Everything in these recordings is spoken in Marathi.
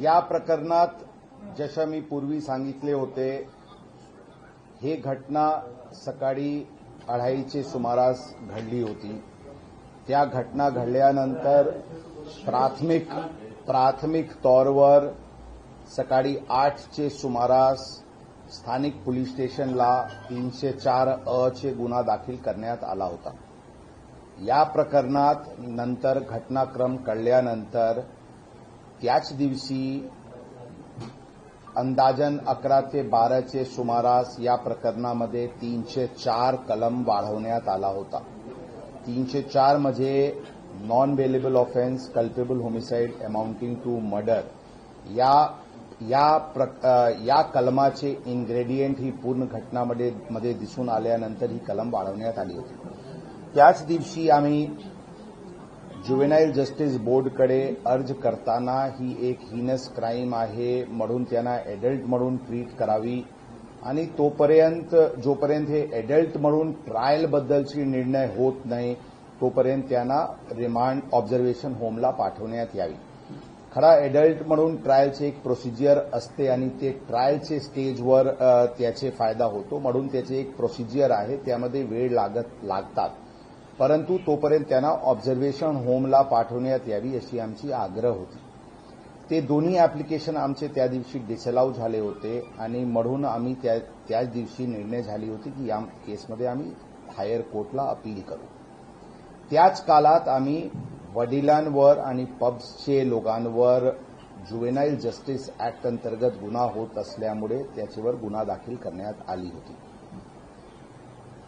या प्रकरणात जसं मी पूर्वी सांगितले होते, ही घटना सकाळी 2:30चे सुमारास घडली होती। त्या घटना घडल्यानंतर प्राथमिक तौरवर सकाळी 8चे सुमारास स्थानिक पोलीस स्टेशनला 304 चे गुन्हा दाखल करण्यात आला होता। या प्रकरणात नंतर घटनाक्रम कळल्यानंतर त्याच दिवशी अंदाजन 11 ते 12 चे सुमारास या प्रकरणामध्ये 304 कलम वाढवण्यात आला होता। 304 म्हणजे non bailable offence, culpable homicide amounting to murder या कलमाचे इन्ग्रेडियंट ही पूर्ण घटनामध्ये दिसून आल्यानंतर ही कलम वाढवण्यात आली होती। त्याच दिवशी आम्ही ज्युव्हेनाईल जस्टिस बोर्डकडे अर्ज करताना ही एक हिनस क्राईम आहे म्हणून त्यांना एडल्ट म्हणून ट्रीट करावी आणि जोपर्यंत हे एडल्ट म्हणून ट्रायलबद्दलची निर्णय होत नाही तोपर्यंत त्यांना रिमांड ऑब्झर्वेशन होमला पाठवण्यात यावी। खरा एडल्ट म्हणून ट्रायलचे एक प्रोसिजर असते आणि ते ट्रायलचे स्टेजवर त्याचे फायदा होतो म्हणून त्याचे एक प्रोसिजर आहे, त्यामध्ये वेळ लागतात, परंतु तोपर्यंत त्यांना ऑब्झर्वेशन होमला पाठवण्यात यावी अशी आमची आग्रह होती। ते दोन्ही ऍप्लिकेशन आमचे त्या दिवशी डिसअलाउ झाले होते आणि म्हणून आम्ही त्याच दिवशी निर्णय झाली होती की या केसमध्ये आम्ही हायर कोर्टला अपील करू। त्याच काळात आम्ही वडिलांवर आणि पब्सचे लोकांवर ज्युव्हेनाईल जस्टिस ऍक्ट अंतर्गत गुन्हा होत असल्यामुळे त्याच्यावर गुन्हा दाखल करण्यात आली होती।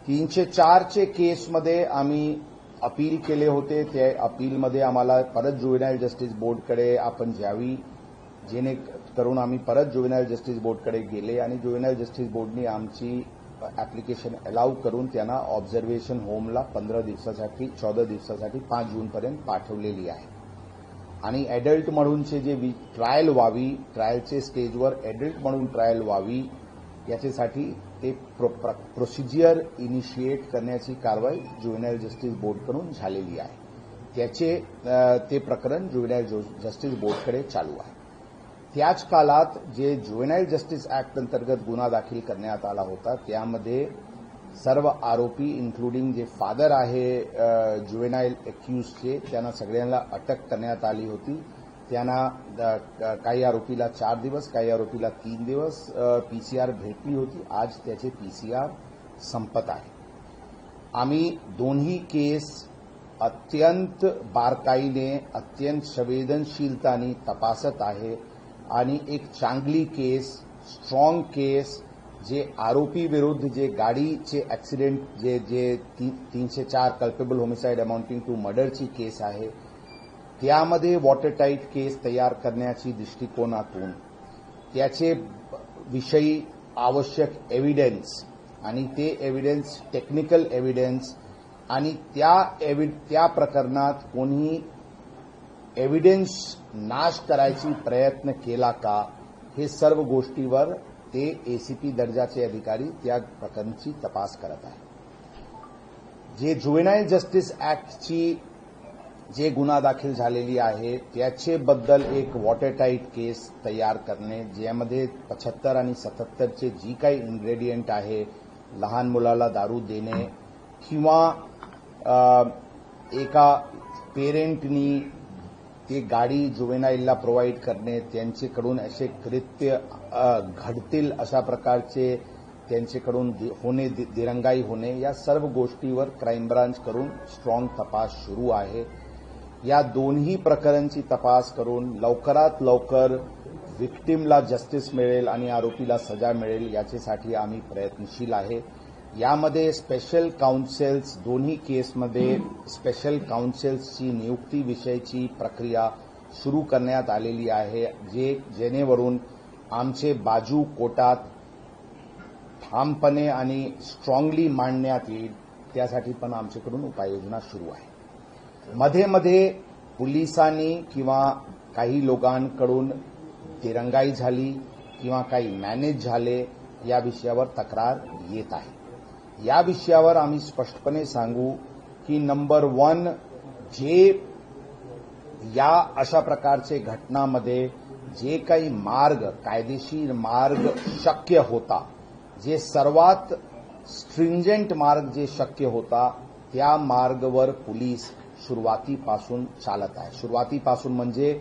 304 चे केसमध्ये आम्ही अपील केले होते। त्या अपीलमध्ये आम्हाला परत ज्युव्हेनाईल जस्टिस बोर्डकडे आपण जावी, जेणेकरून आम्ही परत ज्युव्हेनाईल जस्टिस बोर्डकडे गेले आणि ज्युव्हेनाईल जस्टिस बोर्डने आमची ऍप्लिकेशन अलाउ करून त्यांना ऑब्झर्वेशन होमला 14 दिवसासाठी 5 जूनपर्यंत पाठवलेली आहे। आणि एडल्ट म्हणूनचे जे ट्रायल व्हावी, ट्रायलचे स्टेजवर एडल्ट म्हणून ट्रायल व्हावी याच्यासाठी ते प्रोसिजर इनिशिएट करण्याची कारवाई ज्युव्हेनाईल जस्टिस बोर्डकडून झालेली आहे। ते प्रकरण ज्युव्हेनाईल जस्टिस बोर्डकडे चालू आहे। त्याच काळात जे ज्युव्हेनाईल जस्टिस ऍक्ट अंतर्गत गुन्हा दाखल करण्यात आला होता त्यामध्ये सर्व आरोपी इन्क्लुडिंग जे फादर आहे ज्युव्हेनाईल अक्यूजचे त्यांना सगळ्यांना अटक करण्यात आली होती। त्यांना काही आरोपीला 4 दिवस, काही आरोपीला 3 दिवस पीसीआर भेटली होती। आज त्याचे पीसीआर संपत आहे। आम्ही दोन्ही केस अत्यंत बारकाईने, अत्यंत संवेदनशीलताने तपासत आहे आणि एक चांगली केस, स्ट्रॉंग केस, जे आरोपी विरुद्ध जे गाडीचे ऍक्सिडेंट जे 304 कल्पेबल होमिसाइड अमाउंटिंग टू मर्डरची केस आहे त्यामध्ये वॉटरटाईट केस तयार करण्याची दृष्टिकोनातून त्याचे विषयी आवश्यक एव्हिडन्स आणि ते एव्हिडन्स टेक्निकल एव्हिडन्स आणि त्या प्रकरणात कोणी एव्हिडन्स नाश करायची प्रयत्न केला का हे सर्व गोष्टीवर ते एसीपी दर्जाचे अधिकारी त्या प्रकरणाची तपास करत आहे। जे ज्युव्हेनाईल जस्टिस ऍक्टची जे गुन्हा दाखल झालेली आहे त्याच्याबद्दल एक वॉटरटाईट केस तयार करणे, ज्यामध्ये 75 आणि 77 चे जी काही इन्ग्रेडियंट आहे, लहान मुलाला दारू देणे किंवा एका पेरेंटनी ते गाडी ज्युव्हेनाईलला प्रोव्हाइड करणे, त्यांच्याकडून असे कृत्य घडतील अशा प्रकारचे त्यांच्याकडून दिरंगाई होणे, या सर्व गोष्टीवर क्राईम ब्रांच करून स्ट्रॉंग तपास सुरू आहे। या दोन्ही प्रकरणांची तपास करून लवकरात लवकर विक्टिमला जस्टिस मिळेल आणि आरोपीला सजा मिळेल याच्यासाठी आम्ही प्रयत्नशील आहे। यामध्ये स्पेशल काउन्सिल्स, दोन्ही केसमध्ये स्पेशल काउन्सिल्सची नियुक्तीविषयीची प्रक्रिया सुरू करण्यात आलेली आहे, जेणेकरून आमचे बाजू कोर्टात ठामपणे आणि स्ट्रॉंगली मांडण्यात येईल, त्यासाठी पण आमच्याकडून उपाययोजना सुरू आहे। मध्ये मध्ये पोलिसांनी किंवा काही लोकांकडून दिरंगाई झाली किंवा काही मॅनेज झाले या विषयावर तक्रार येत आहे। या विषयावर आम्ही स्पष्टपणे सांगू की नंबर 1 जे या अशा प्रकारचे घटनामध्ये जे काही मार्ग, कायदेशीर मार्ग शक्य होता, जे सर्वात स्ट्रिंजेंट मार्ग जे शक्य होता, त्या मार्गवर पोलीस सुरुवातीपासून चालत आहे. सुरुवातीपासून म्हणजे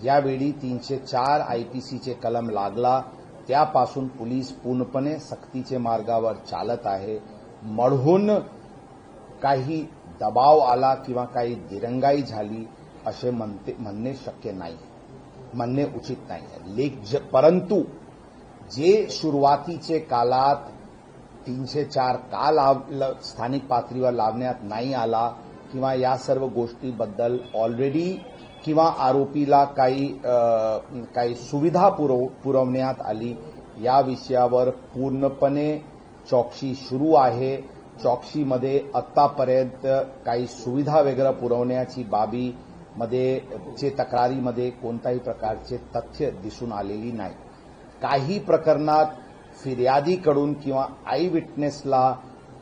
यावेळी 304 आयपीसीचे कलम लागला त्यापासून पोलीस पूर्णपणे सक्तीचे मार्गावर चालत आहे. मढून काही दबाव आला किंवा काही दिरंगाई झाली असे म्हणणे शक्य नाही, म्हणणे उचित नाही. परंतु जे सुरुवातीचे काळात 304 का स्थानिक पातळीवर लावण्यात नाही आला किंवा या सर्व गोष्टीबद्दल ऑलरेडी किंवा आरोपीला काही सुविधा पुरवण्यात आली, या विषयावर पूर्णपणे चौकशी सुरू आहे. चौकशीमध्ये आतापर्यंत काही सुविधा वगैरे पुरवण्याची बाबीमध्ये तक्रारीमध्ये कोणत्याही प्रकारचे तथ्य दिसून आलेली नाही. काही प्रकरणात फिर्यादीकडून किंवा आय विटनेसला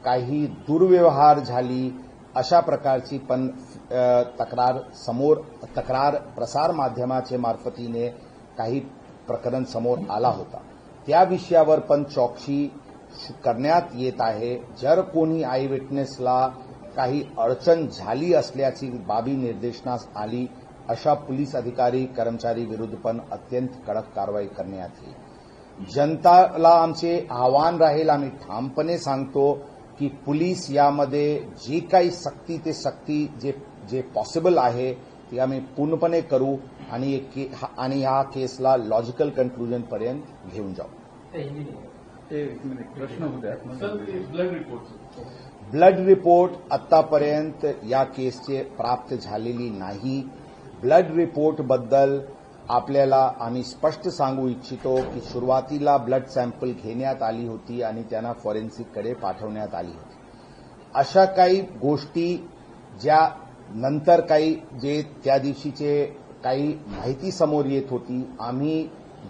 काही दुर्व्यवहार झाली अशा प्रकारची पण तक्रार प्रसार माध्यमाच्या मार्फतीने काही प्रकरण समोर आला होता. त्या विषयावर पण चौकशी करण्यात येत आहे. जर कोणी आय विटनेसला काही अडचण झाली असल्याची बाबी निर्देशनास आली, अशा पोलीस अधिकारी कर्मचारी विरुद्ध पण अत्यंत कडक कारवाई करण्यात येईल. जनताला आमचे आव्हान राहील, आम्ही ठामपणे सांगतो की पोलीस यामध्ये जे काही सक्ती ते सक्ती जे पॉसिबल आहे ते आम्ही पूर्णपणे करू आणि या केसला लॉजिकल कन्क्लुजन पर्यंत घेऊन जाऊ. प्रश्न ब्लड रिपोर्ट आतापर्यंत या केसचे प्राप्त झालेली नाही. ब्लड रिपोर्टबद्दल आपल्याला आम्ही स्पष्ट सांगू इच्छितो की सुरुवातीला ब्लड सॅम्पल घेण्यात आली होती आणि त्यांना फॉरेन्सिककडे पाठवण्यात आली होती. अशा काही गोष्टी ज्या नंतर काही जे त्या दिवशीचे काही माहिती समोर येत होती, आम्ही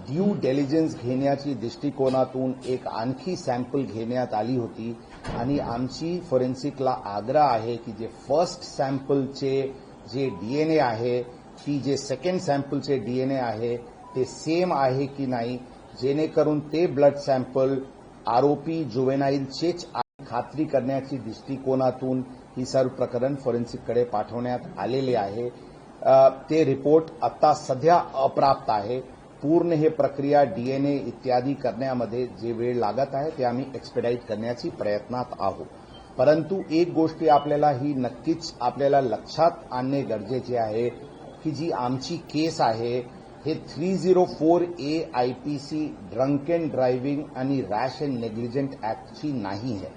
ड्यू डेलिजन्स घेण्याची दृष्टिकोनातून एक आणखी सॅम्पल घेण्यात आली होती आणि आमची फॉरेन्सिकला आग्रह आहे की जे फर्स्ट सॅम्पलचे जे डीएनए आहे की जे सेकंड सॅम्पलचे डीएनए आहे ते सेम आहे की नाही, जेणेकरून ते ब्लड सॅम्पल आरोपी जुवेनाईलचेच खात्री करण्याची दृष्टिकोनातून ही सर्व प्रकरण फॉरेन्सिककडे पाठवण्यात आलेले आहे. ते रिपोर्ट आता सध्या अप्राप्त आहे. पूर्ण हे प्रक्रिया डीएनए इत्यादी करण्यामध्ये जे वेळ लागत आहे ते आम्ही एक्सपेडाईट करण्याची प्रयत्नात आहोत. परंतु एक गोष्टी आपल्याला ही नक्कीच आपल्याला लक्षात आणणे गरजेचे आहे की जी आमची केस आहे हे 304A IPC drunk and driving आणि रॅश अँड नेग्लिजंट ऍक्टची नाही आहे.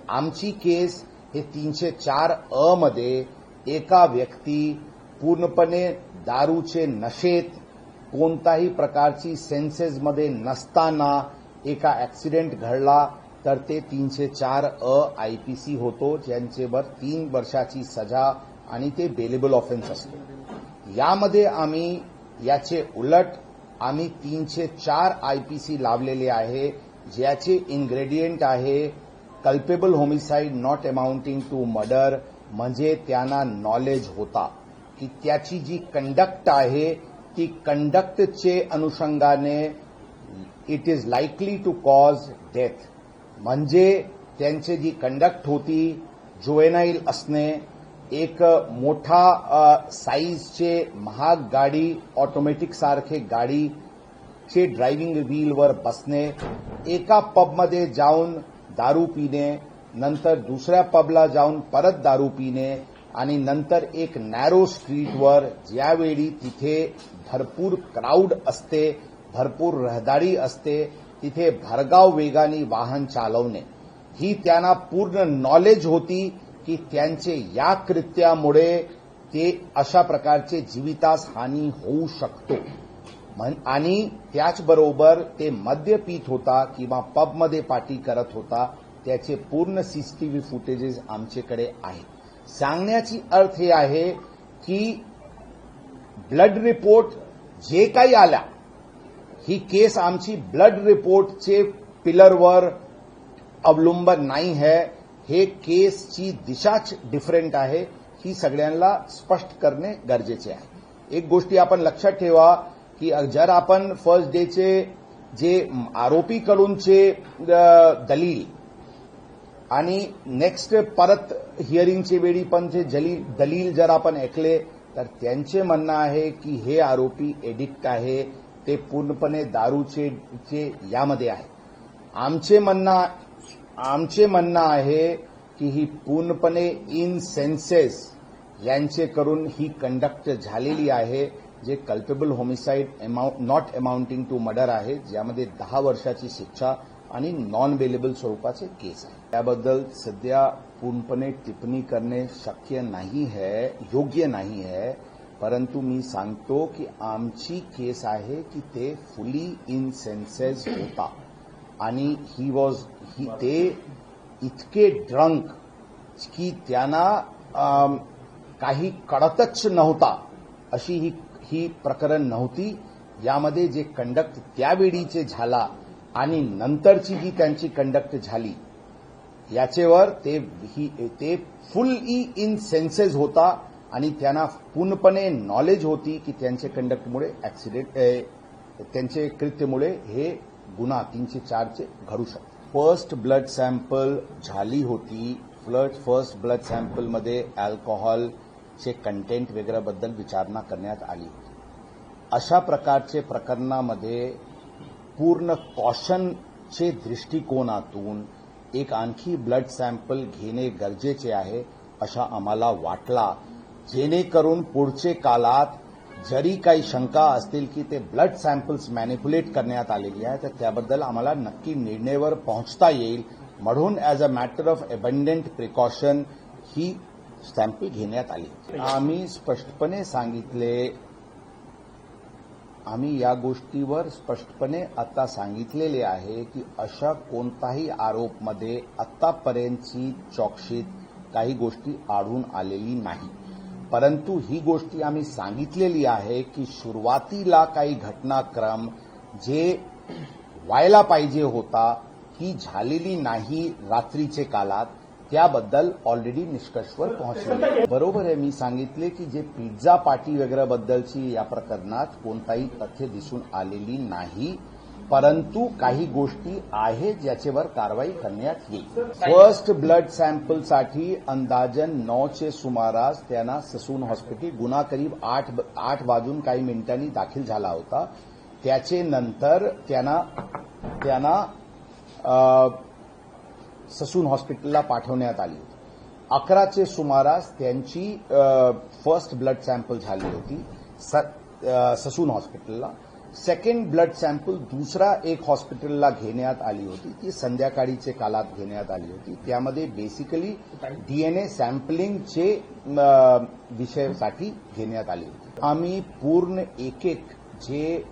आमची केस हे 304A मध्ये एका व्यक्ती पूर्णपणे दारूचे नशेत कोणताही प्रकारची सेन्सेसमध्ये नसताना एका ऍक्सिडेंट घडला तर ते 304A आयपीसी होतो, ज्यांच्यावर 3 वर्षाची सजा आणि ते बेलेबल ऑफेन्स असतो. यामध्ये आम्ही याचे उलट आम्ही 304 आयपीसी लावलेले आहे, ज्याचे इन्ग्रेडियंट आहे culpable homicide not amounting to murder, म्हणजे त्यांना नॉलेज होता की त्याची जी कंडक्ट आहे ती कंडक्टचे अनुषंगाने it is likely to cause death, म्हणजे त्यांची जी कंडक्ट होती जुवेनाईल असणे, एक मोठा साईजचे महाग गाडी ऑटोमॅटिक सारखे गाडीचे ड्रायव्हिंग व्हीलवर बसणे, एका पबमध्ये जाऊन दारू पिणे, नंतर दुसऱ्या पबला जाऊन परत दारू पिणे आणि नंतर एक नॅरो स्ट्रीटवर ज्यावेळी तिथे भरपूर क्राऊड असते, भरपूर रहदारी असते, तिथे भरधाव वेगाने वाहन चालवणे, ही त्यांना पूर्ण नॉलेज होती की त्यांचे या कृत्यामुळे ते अशा प्रकारचे जीवितास हानी होऊ शकतो. आणि त्याचबरोबर ते मद्य पीत होता किंवा पबमध्ये पार्टी करत होता, त्याचे पूर्ण सीसीटीव्ही फुटेजेस आमच्याकडे आहे. सांगण्याची अर्थ हे आहे की ब्लड रिपोर्ट जे काही आल्या, ही केस आमची ब्लड रिपोर्टचे पिलरवर अवलंबन नाही आहे. हे केसची दिशाच डिफरंट आहे, ही सगळ्यांना स्पष्ट करणे गरजेचे आहे. एक गोष्टी आपण लक्षात ठेवा की जर आपण फर्स्ट डेचे जे आरोपीकडूनचे दलील आणि नेक्स्ट परत हिअरिंगचे वेळी पण जे दलील जर आपण ऐकले तर त्यांचे म्हणणं आहे की हे आरोपी एडिक्ट आहे, ते पूर्णपणे दारूचे यामध्ये आहे. आमचे म्हणणं आहे की ही पूर्णपणे इन सेन्सेस यांचे करून ही कंडक्ट झालेली आहे, जे culpable homicide not amounting to murder आहे, ज्यामध्ये 10 वर्षाची शिक्षा आणि नॉन बेलेबल स्वरूपाचे केस आहे. त्याबद्दल सध्या पूर्णपणे टिप्पणी करणे शक्य नाही है, योग्य नाही है. परंतु मी सांगतो की आमची केस आहे की ते फुली इन सेन्सेस होता आणि ते इतके ड्रंक की त्यांना काही कळतच नव्हता, अशी ही प्रकरण नव्हती. यामध्ये जे कंडक्ट त्यावेळीचे झाला आणि नंतरची जी त्यांची कंडक्ट झाली याचेवर ते फुली इन सेन्सेस होता आणि त्यांना पूर्णपणे नॉलेज होती की त्यांच्या कंडक्टमुळे त्यांचे कृत्यामुळे हे गुन्हा 304 घडू शकतो. फर्स्ट ब्लड सॅम्पल झाली होती. फर्स्ट ब्लड सॅम्पलमध्ये अल्कोहोलचे कंटेंट वगैरेबद्दल विचारणा करण्यात आली होती. अशा प्रकारचे प्रकरणामध्ये पूर्ण कॉशनचे दृष्टिकोनातून एक आणखी ब्लड सॅम्पल घेणे गरजेचे आहे अशा आम्हाला वाटला, जेणेकरून पुढचे काळात जरी काही शंका असतील की ते ब्लड सॅम्पल्स मॅनिप्युलेट करण्यात आलेली आहे तर त्याबद्दल आम्हाला नक्की निर्णयावर पोहोचता येईल. म्हणून as a matter of abundant precaution he sample घेण्यात आली. आम्ही स्पष्टपणे सांगितले, आम्ही या गोष्टीवर स्पष्टपणे आता सांगितलेले आहे की अशा कोणताही आरोपमध्ये आतापर्यंतची चौकशीत काही गोष्टी आढळून आलेली नाही. परंतु ही गोष्टी आम्ही सांगितलेली आहे की सुरुवातीला काही घटनाक्रम जे व्हायला पाहिजे होता ही झालेली नाही रात्रीचे काळात, त्याबद्दल ऑलरेडी निष्कर्षवर पोहोचले. बरोबर आहे, मी सांगितले की जे पिझ्झा पार्टी वगैरेबद्दलची या प्रकरणात कोणताही तथ्य दिसून आलेली नाही, परंतु काही गोष्टी आहेत ज्याच्यावर कारवाई करण्यात येईल. फर्स्ट ब्लड सॅम्पलसाठी अंदाजन 9चे सुमारास त्यांना ससून हॉस्पिटल गुन्हा करीब 8 वाजून काही मिनिटांनी दाखल झाला होता. त्याचे नंतर त्यांना ससून हॉस्पिटलला पाठवण्यात आली होती. 11चे सुमारास त्यांची फर्स्ट ब्लड सॅम्पल झाली होती ससून हॉस्पिटलला. सेकंड ब्लड सॅम्पल दुसरा एक हॉस्पिटलला घेण्यात आली होती, ती संध्याकाळीचे काळात घेण्यात आली होती. त्यामध्ये बेसिकली डीएनए सॅम्पलिंगचे विषयासाठी घेण्यात आली होती. आम्ही पूर्ण एक जे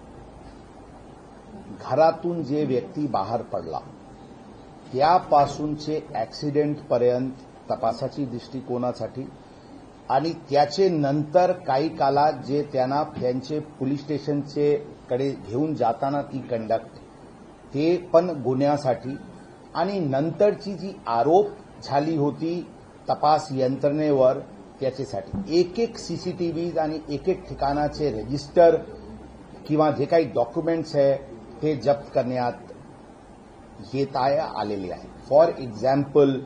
घरातून जे व्यक्ती बाहेर पडला त्यापासूनचे ऍक्सिडेंटपर्यंत तपासाची दृष्टिकोनासाठी आणि त्याचे नंतर काही काळात जे त्यांना त्यांचे पोलीस स्टेशनचे कडे घेऊन जाताना ती कंडक्ट ते पण गुन्ह्यासाठी आणि नंतरची जी आरोप झाली होती तपास यंत्रणेवर त्याच्यासाठी एक सीसीटीव्ही आणि एक ठिकाणाचे रजिस्टर किंवा जे काही डॉक्युमेंट्स आहे ते जप्त करण्यात येत आलेले आहे. फॉर एक्झाम्पल,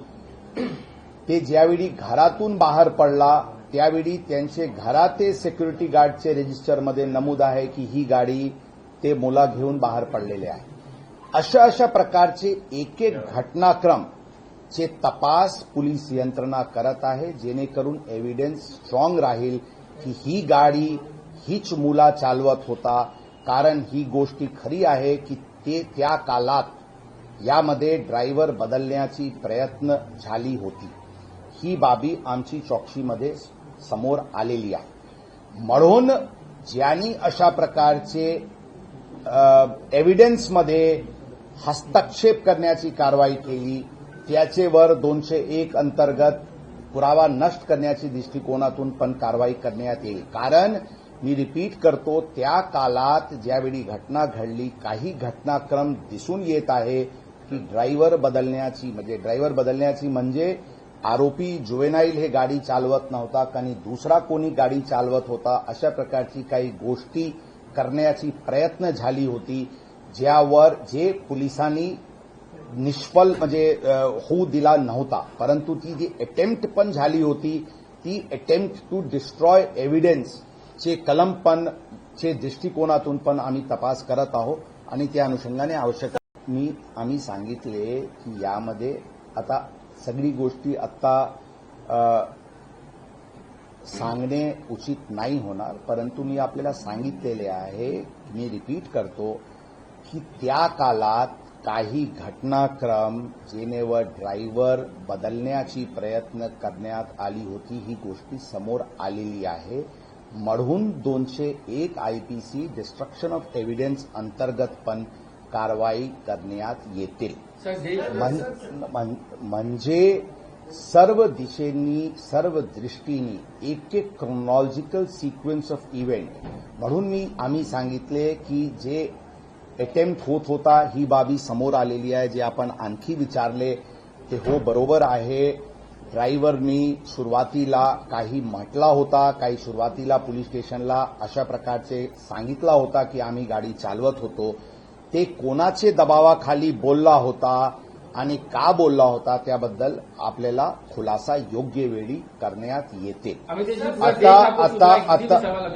ते ज्यावेळी घरातून बाहेर पडला त्यावेळी त्यांचे घराते सिक्युरिटी गार्डचे रजिस्टरमध्ये नमूद आहे की ही गाडी ते मुला घेऊन बाहेर पडलेले आहे. अशा प्रकारचे एक घटनाक्रमचे तपास पोलीस यंत्रणा करत आहे, जेणेकरून एव्हिडन्स स्ट्रॉंग राहील की ही गाडी हीच मुला चालवत होता. कारण ही गोष्टी खरी आहे की ते त्या काळात यामध्ये ड्रायव्हर बदलण्याची प्रयत्न झाली होती. ही बाबी आमची चौकशीमध्ये समोर आलेली आहे. म्हणून ज्यांनी अशा प्रकारचे एव्हिडन्समध्ये हस्तक्षेप करण्याची कारवाई केली त्याचेवर 201 अंतर्गत पुरावा नष्ट करण्याच्या दृष्टिकोनातून पण कारवाई करण्यात येईल. कारण मी रिपीट करतो, त्या काळात ज्यावेळी घटना घडली काही घटनाक्रम दिसून येत आहे की ड्रायव्हर बदलण्याची म्हणजे आरोपी जुवेनाईल हे गाडी चालवत नव्हता आणि दुसरा कोणी गाडी चालवत होता. अशा प्रकारची काही गोष्टी करण्याची प्रयत्न झाली होती, ज्यावर जे पोलिसांनी निष्फळ म्हणजे होऊ दिला नव्हता, परंतु ती जी अटेम्प्ट पण झाली होती ती अटेम्प्ट टू डिस्ट्रॉय एव्हिडन्स चे कलम पण चे दृष्टिकोनातून पण आम्ही तपास करत आहोत आणि त्या अनुषंगाने आवश्यक आम्ही सांगितले की यामध्ये आता सगळी गोष्टी आता सांगणे उचित नाही होणार, परंतु मी आपल्याला सांगितलेले आहे, मी रिपीट करतो की त्या काळात काही घटनाक्रम जेनेवर ड्रायव्हर बदलण्याची प्रयत्न करण्यात आली होती, ही गोष्टी समोर आलेली आहे. म्हणून 201 आयपीसी डिस्ट्रक्शन ऑफ एव्हिडन्स अंतर्गत पण कारवाई करण्यात येतील. म्हणजे सर्व दिशेंनी सर्व दृष्टींनी एक एक क्रोनॉलॉजिकल सिक्वेन्स ऑफ इव्हेंट म्हणून आम्ही सांगितले की जे अटेम्प्ट होत होता ही बाबी समोर आलेली आहे. जे आपण आणखी विचारले ते हो बरोबर आहे. ड्रायव्हरनी सुरुवातीला काही म्हटला होता, काही सुरुवातीला पोलीस स्टेशनला अशा प्रकारचे सांगितला होता की आम्ही गाडी चालवत होतो. ते कोणाचे दबावाखाली बोलला होता आणि का बोलला होता त्याबद्दल आपल्याला खुलासा योग्य वेळी करण्यात येते.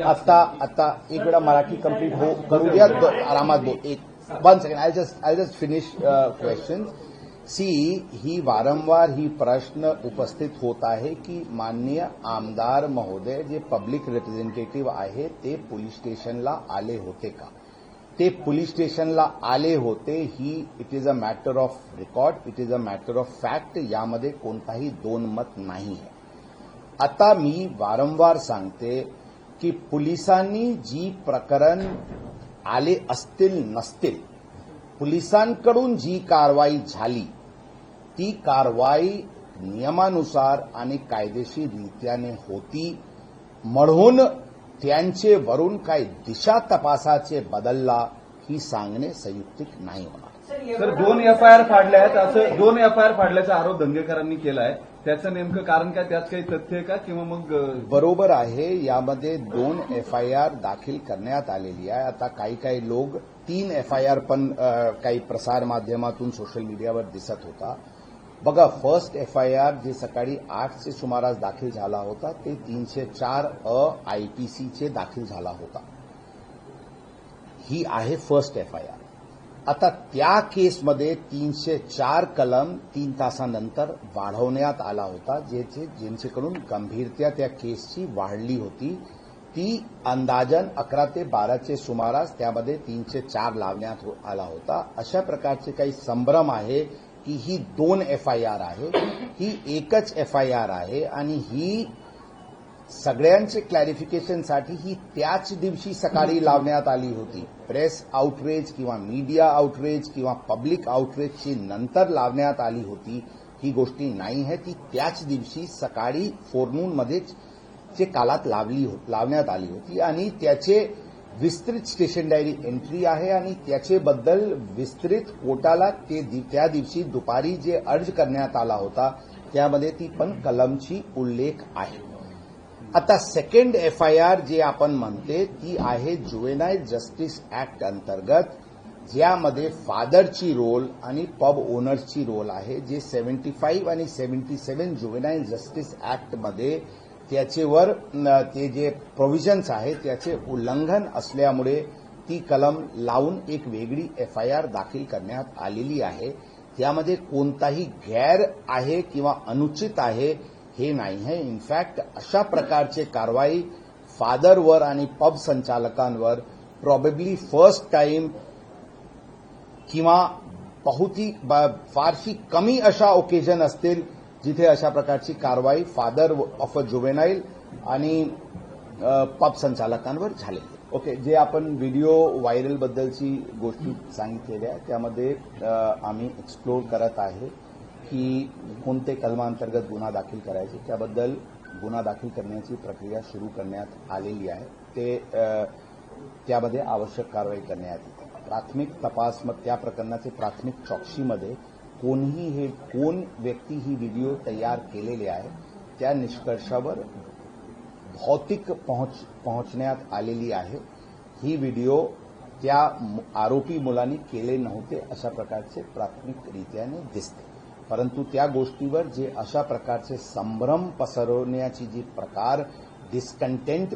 आता एक वेळा मराठी कंप्लीट हो करू द्या, आरामात बोल. One second, I just finish question. ही वारंवार ही प्रश्न उपस्थित होत आहे की माननीय आमदार महोदय जे पब्लिक रिप्रेझेंटेटिव्ह आहे ते पोलीस स्टेशनला आले होते का? ते पोलीस स्टेशनला आले होते. It is a matter of record, it is a matter of fact. यामध्ये कोणताही दोन मत नाही आहे. आता मी वारंवार सांगते की पोलिसांनी जी प्रकरण आले असतील नसतील, पोलिसांकडून जी कारवाई झाली ती कारवाई नियमानुसार आणि कायदेशीररित्याने होती. म्हणून त्यांचे वरून काही दिशा तपासाचे बदलला ही सांगणे संयुक्तिक नाही होणार. सर 2 एफआयआर फाडल्या आहेत, असं 2 एफआयआर फाडल्याचा आरोप दंगेकरांनी केला आहे. त्याचं नेमकं कारण काय? त्यात काही तथ्य आहे का किंवा मग? बरोबर आहे, यामध्ये 2 एफआयआर दाखल करण्यात आलेली आहे. आता काही लोक 3 एफआयआर पण काही प्रसार माध्यमातून सोशल मीडियावर दिसत होता. बघा, फर्स्ट एफआयआर जे सकाळी 8चे सुमारास दाखल झाला होता ते 304 आयपीसीचे दाखल झाला होता. ही आहे फर्स्ट एफआयआर. आता त्या केसमध्ये 304 कलम 3 तासानंतर वाढवण्यात आला होता, ज्यांच्याकडून गंभीरता त्या केसची वाढली होती. ती अंदाजन 11 ते 12चे सुमारास त्यामध्ये 304 लावण्यात आला होता. अशा प्रकारचे काही संभ्रम आहे की ही 2 एफआयआर आहे, ही एकच एफआयआर आहे आणि ही सगळ्यांचे क्लॅरिफिकेशनसाठी ही त्याच दिवशी सकाळी लावण्यात आली होती. प्रेस आउटरीच किंवा मीडिया आउटरीच किंवा पब्लिक आउटरीचची नंतर लावण्यात आली होती ही गोष्टी नाही आहे. ती त्याच दिवशी सकाळी फोरनूनमध्येच जे कालात लावण्यात आली होती आणि त्याचे विस्तृत स्टेशन डायरी एंट्री आहे आणि त्याच्याबद्दल विस्तृत कोर्टाला त्या दिवशी दुपारी जे अर्ज करण्यात आला होता त्यामध्ये ती पण कलमची उल्लेख आहे. आता सेकंड एफआयआर जे आपण म्हणते ती आहे जुवेनाईल जस्टिस ऍक्ट अंतर्गत, ज्यामध्ये फादरची रोल आणि पब ओनर्सची रोल आहे. जे 75 आणि 77 जुवेनाईल जस्टिस ऍक्टमध्ये त्याच्यावर ते जे प्रोव्हिजन्स आहे त्याचे उल्लंघन असल्यामुळे ती कलम लावून एक वेगळी एफआयआर दाखल करण्यात आलेली आहे. त्यामध्ये कोणताही गैर आहे किंवा अनुचित आहे हे नाही आहे. इनफॅक्ट अशा प्रकारचे कारवाई फादरवर आणि पब संचालकांवर प्रॉबेबली फर्स्ट टाइम किंवा फारशी कमी अशा ओकेजन असतील जिथे अशा प्रकारची कारवाई फादर ऑफ अ जुवेनाईल आणि पब संचालकांवर झालेली. ओके, जे आपण व्हिडिओ व्हायरल बद्दलची गोष्टी सांगितलेल्या त्यामध्ये आम्ही एक्सप्लोर करत आहे की कोणते कलमांतर्गत गुन्हा दाखल करायचे, त्याबद्दल गुन्हा दाखल करण्याची प्रक्रिया सुरू करण्यात आलेली आहे. त्यामध्ये आवश्यक कारवाई करण्यात येते. प्राथमिक तपास मग त्या प्रकरणाचे प्राथमिक चौकशीमध्ये कोण व्यक्ती ही व्हिडिओ तयार केलेले आहे त्या निष्कर्षावर भौतिक पोहोचण्यात आलेली आहे. ही व्हिडिओ त्या आरोपी मुलांनी केले नव्हते अशा प्रकारचे प्राथमिकरित्याने दिसते. परंतु त्या गोष्टीवर जे अशा प्रकारचे संभ्रम पसरवण्याची जी प्रकार, डिस्कंटेंट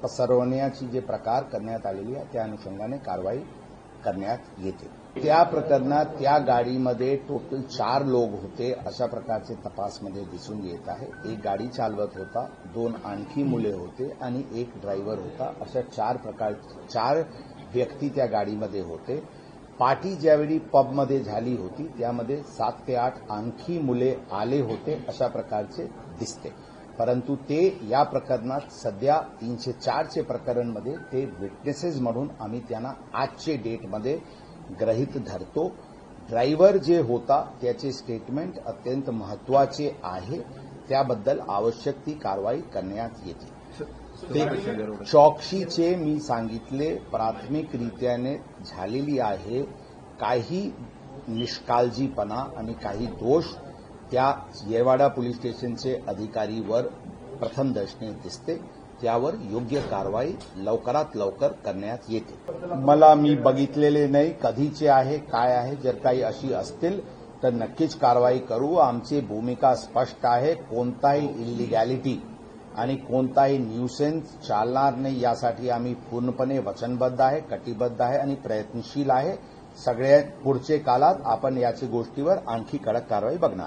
पसरवण्याची जे प्रकार करण्यात आलेली आहे त्या अनुषंगाने कारवाई करण्यात येते. त्या प्रकरणात त्या गाडीमध्ये टोटल 4 लोक होते अशा प्रकारचे तपासमध्ये दिसून येत आहे. एक गाडी चालवत होता, 2 आणखी मुले होते आणि एक ड्रायव्हर होता. अशा 4 व्यक्ती त्या गाडीमध्ये होते. पार्टी ज्यावेळी पबमध्ये झाली होती त्यामध्ये 7 ते 8 आणखी मुले आले होते अशा प्रकारचे दिसते. परंतु ते या प्रकरणात सध्या 304चे प्रकरणमध्ये ते विटनेसेस म्हणून आम्ही त्यांना आजचे डेटमध्ये गृहीत धरतो. ड्रायव्हर जे होता त्याचे स्टेटमेंट अत्यंत महत्वाचे आहे, त्याबद्दल आवश्यक ती कारवाई करण्यात येते. चौकशीचे मी सांगितले प्राथमिकरित्याने झालेली आहे. काही निष्काळजीपणा आणि काही दोष त्या येरवाडा पोलीस स्टेशनचे अधिकारीवर प्रथम दर्शनी दिसते. त्यावर योग्य कारवाई लवकरात लवकर करण्यात येते. मी बघितलेले नाही कधीचे आहे काय आहे. जर काही अशी असतील तर नक्कीच कारवाई करू. आमची भूमिका स्पष्ट आहे. कोणताही इलिगॅलिटी आणि कोणताही न्यूसेन्स चालणार नाही यासाठी आम्ही पूर्णपणे वचनबद्ध आहे, कटिबद्ध आहे आणि प्रयत्नशील आहे. सगळ्या पुढचे काळात आपण याची गोष्टीवर आणखी कडक कारवाई बघणार आहे.